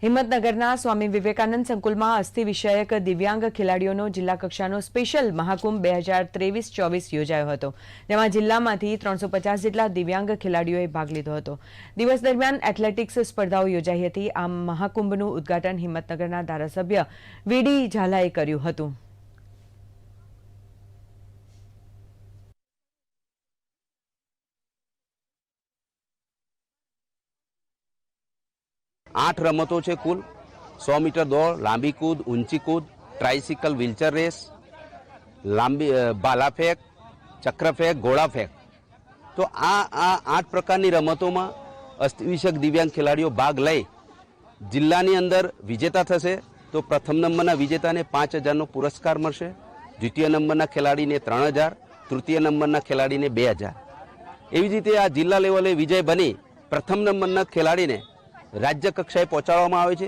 હિંમતનગરના સ્વામી વિવેકાનંદ સંકુલમાં અસ્થિ વિષયક દિવ્યાંગ ખેલાડીઓનો જિલ્લા કક્ષાનો સ્પેશિયલ મહાકુંભ 2023-24 યોજાયો હતો, જેમાં જિલ્લામાંથી 350 જેટલા દિવ્યાંગ ખેલાડીઓએ ભાગ લીધો હતો। દિવસ દરમિયાન એથ્લેટિક્સ સ્પર્ધાઓ યોજાઈ હતી। આ મહાકુંભનું ઉદ્ઘાટન હિંમતનગરના ધારાસભ્ય વીડી ઝાલાએ કર્યું હતું। आठ रमतों है कुल 100 मीटर दौड़, लांबी कूद, ऊंची कूद, ट्राइसिकल व्हीलचेर रेस, लांबी बाला फेंक, चक्र फेंक, घोड़ा फेंक। तो आ 8 प्रकारनी रमतों में अस्थिविषयक दिव्यांग खिलाड़ीओ भाग लई जिल्लानी अंदर विजेता थशे। तो प्रथम नंबरना विजेताने 5000 पुरस्कार मळशे, द्वितीय नंबरना खिलाड़ीने 3000, तृतीय नंबरना खिलाड़ीने 2000। एवी ज रीते आ जिल्ला लेवले विजय बनी प्रथम नंबरना खिलाड़ीने राज्य कक्षाए पहोंचाडवामां आवे छे।